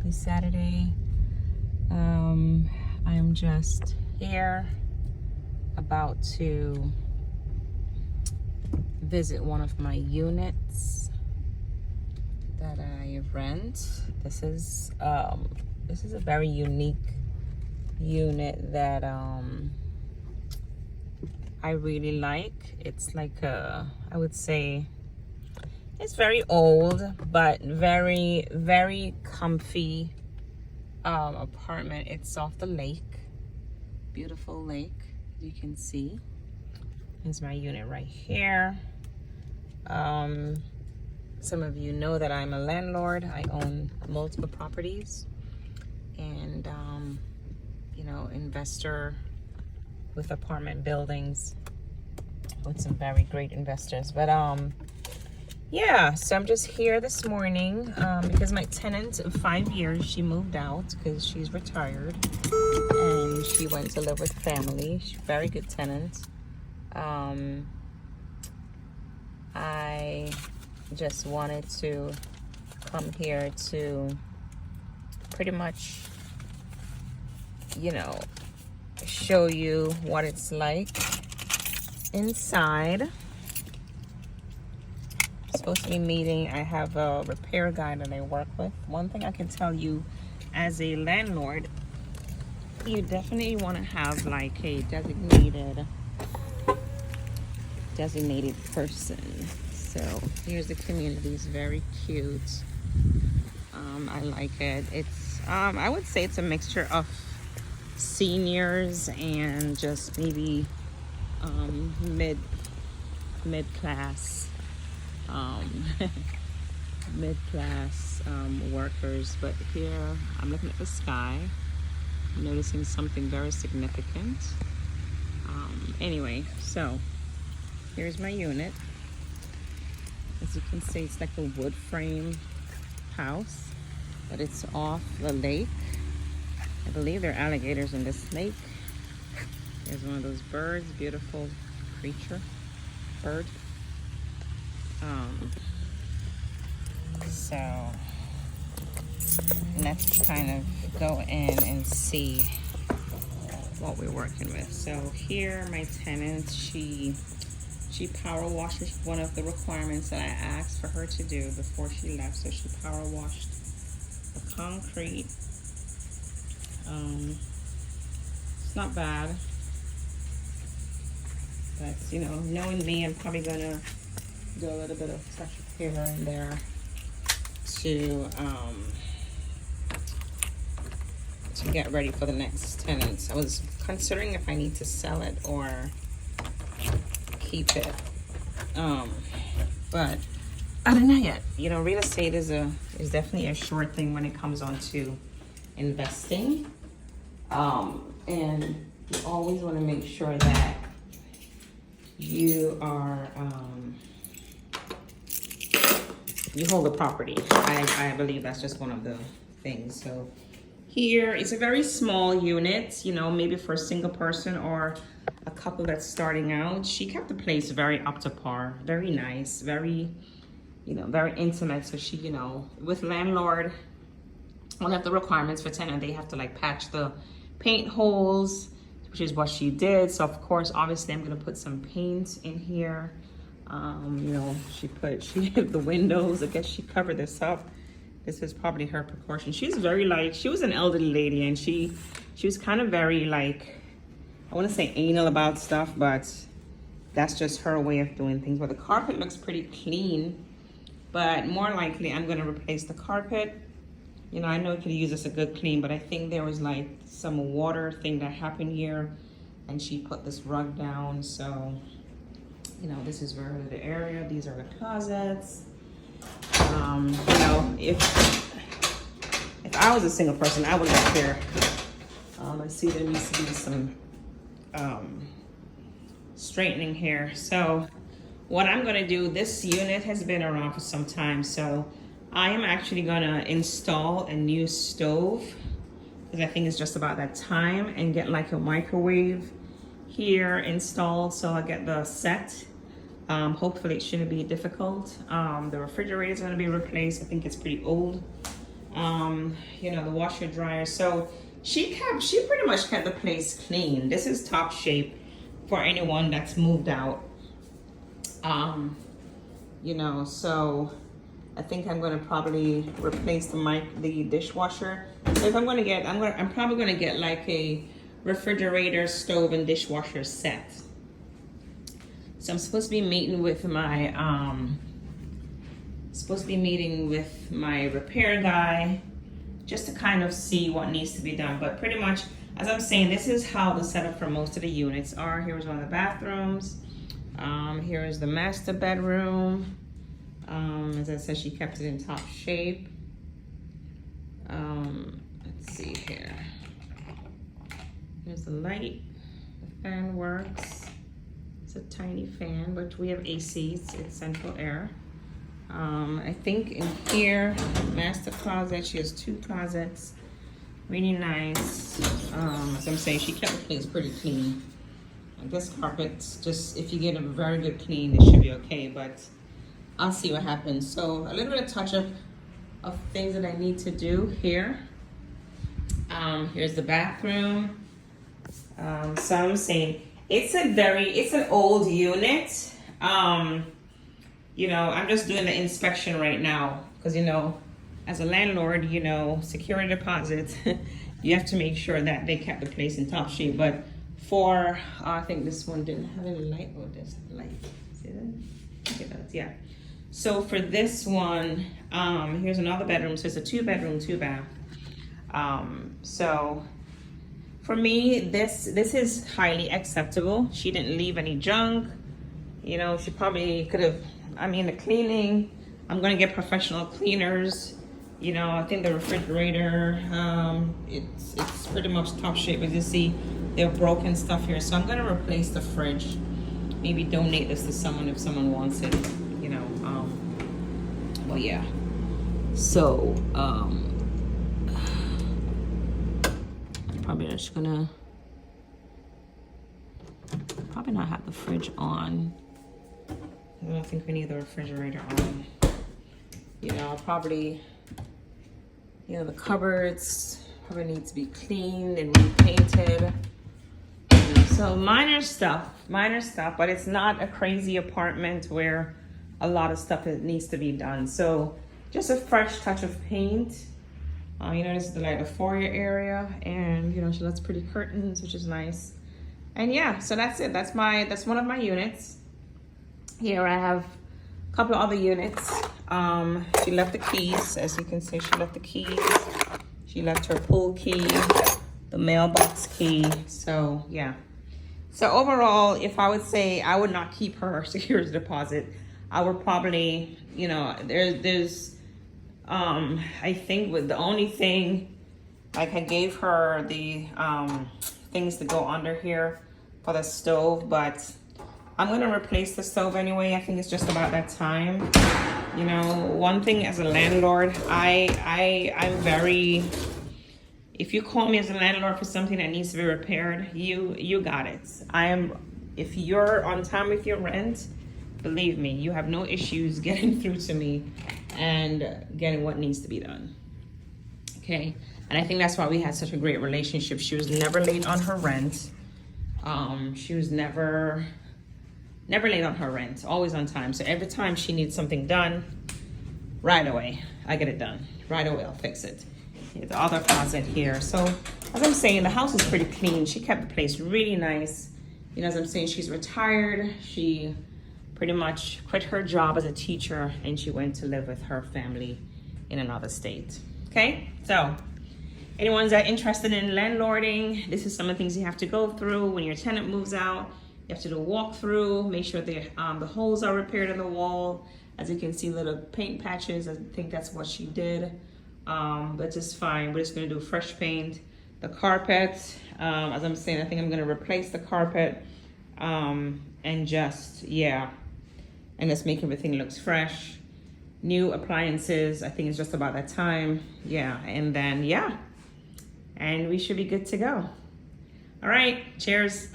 Happy Saturday. I'm just here about to visit one of my units that I rent. This is a very unique unit that I really like. It's like I would say it's very old, but very, very comfy apartment. It's off the lake, beautiful lake, you can see. Here's my unit right here. Some of you know that I'm a landlord. I own multiple properties, and you know, investor with apartment buildings with some very great investors. But yeah, so I'm just here this morning because my tenant of 5 years, she moved out because she's retired and she went to live with family. She's a very good tenant. I just wanted to come here to pretty much, you know, show you what it's like inside. Supposed to be meeting. I have a repair guy that I work with. One thing I can tell you as a landlord, you definitely want to have like a designated person. So here's the community. It's very cute. I like it. It's I would say it's a mixture of seniors and just maybe mid-class mid-class workers. But here I'm looking at the sky. I'm noticing something very significant. Anyway, so here's my unit. As you can see, it's like a wood frame house, but it's off the lake. I believe there are alligators in this lake. There's one of those birds, beautiful creature, bird. So let's kind of go in and see what we're working with. So here, my tenant, she power washes. One of the requirements that I asked for her to do before she left. So she power washed the concrete. It's not bad, but you know, knowing me, I'm probably gonna do a little bit of touch up here and there to get ready for the next tenants. I was considering if I need to sell it or keep it, but I don't know yet. You know, real estate is definitely a short thing when it comes on to investing, and you always want to make sure that you are you hold the property. I believe that's just one of the things. So here it's a very small unit, you know, maybe for a single person or a couple that's starting out. She kept the place very up to par, very nice, very, you know, very intimate. So she, you know, with landlord, one of the requirements for tenant, they have to like patch the paint holes, which is what she did. So of course, obviously I'm gonna put some paint in here. You know, she hit the windows. I guess she covered this up. This is probably her precaution. She's very like, she was an elderly lady, and she was kind of very like, I want to say anal about stuff, but that's just her way of doing things. But the carpet looks pretty clean, but more likely I'm going to replace the carpet. You know, I know it could use this a good clean, but I think there was like some water thing that happened here, and she put this rug down. So, you know, this is where the area, these are the closets. You know, if I was a single person, I would live here. I see there needs to be some straightening here. So what I'm gonna do, this unit has been around for some time, so I am actually gonna install a new stove, because I think it's just about that time, and get like a microwave here installed so I get the set. Hopefully it shouldn't be difficult. The refrigerator is going to be replaced. I think it's pretty old. You know, the washer dryer. So she pretty much kept the place clean. This is top shape for anyone that's moved out. You know, so I think I'm gonna probably replace the dishwasher. So if I'm probably gonna get like a refrigerator, stove, and dishwasher set. So I'm supposed to be meeting with my repair guy just to kind of see what needs to be done. But pretty much, as I'm saying, this is how the setup for most of the units are. Here's one of the bathrooms. Here is the master bedroom. As I said, she kept it in top shape. Let's see here. Here's the light. The fan works. It's a tiny fan, but we have AC. It's central air. I think in here, master closet. She has 2 closets. Really nice. As I'm saying, she kept the place pretty clean. I guess carpets, just if you get a very good clean, it should be okay, but I'll see what happens. So a little bit of touch up of things that I need to do here. Here's the bathroom. So I'm saying it's an old unit. You know, I'm just doing the inspection right now because, you know, as a landlord, you know, security deposits, you have to make sure that they kept the place in top shape. But for, I think this one didn't have any light. Oh, there's light. See that? Okay, that's, yeah. So for this one, here's another bedroom. So it's a 2-bedroom, 2-bath. So for me, this is highly acceptable. She didn't leave any junk. You know, she probably could have, I mean, the cleaning, I'm gonna get professional cleaners. You know, I think the refrigerator, it's pretty much top shape. As you see, there are broken stuff here. So I'm gonna replace the fridge. Maybe donate this to someone if someone wants it, you know. Well, yeah. So, I'm probably just gonna, probably not have the fridge on. I don't think we need the refrigerator on. You know, probably, you know, the cupboards probably need to be cleaned and repainted. So minor stuff, but it's not a crazy apartment where a lot of stuff needs to be done. So just a fresh touch of paint. You know, this is the foyer area, and you know, she lets pretty curtains, which is nice. And yeah, so that's it. That's one of my units. Here I have a couple of other units. She left the keys, as you can see. She left the keys. She left her pool key, the mailbox key. So yeah. So overall, if I would say I would not keep her security deposit, I would probably, you know, there's I think with the only thing, like I gave her the things to go under here for the stove, but I'm gonna replace the stove anyway. I think it's just about that time. You know, one thing as a landlord, I'm very, if you call me as a landlord for something that needs to be repaired, you got it. If you're on time with your rent, believe me, you have no issues getting through to me and getting what needs to be done. Okay, and I think that's why we had such a great relationship. She was never late on her rent. She was never late on her rent, always on time. So every time she needs something done, right away, I get it done. Right away, I'll fix it. The other closet here. So as I'm saying, the house is pretty clean. She kept the place really nice. You know, as I'm saying, she's retired. She pretty much quit her job as a teacher and she went to live with her family in another state. Okay, so anyone's that interested in landlording, this is some of the things you have to go through when your tenant moves out. You have to do a walkthrough, make sure the holes are repaired in the wall. As you can see, little paint patches. I think that's what she did. But just fine. We're just gonna do fresh paint. The carpet, as I'm saying, I think I'm gonna replace the carpet and just, yeah, and just make everything looks fresh. New appliances, I think it's just about that time. Yeah, and then, yeah, and we should be good to go. All right, cheers.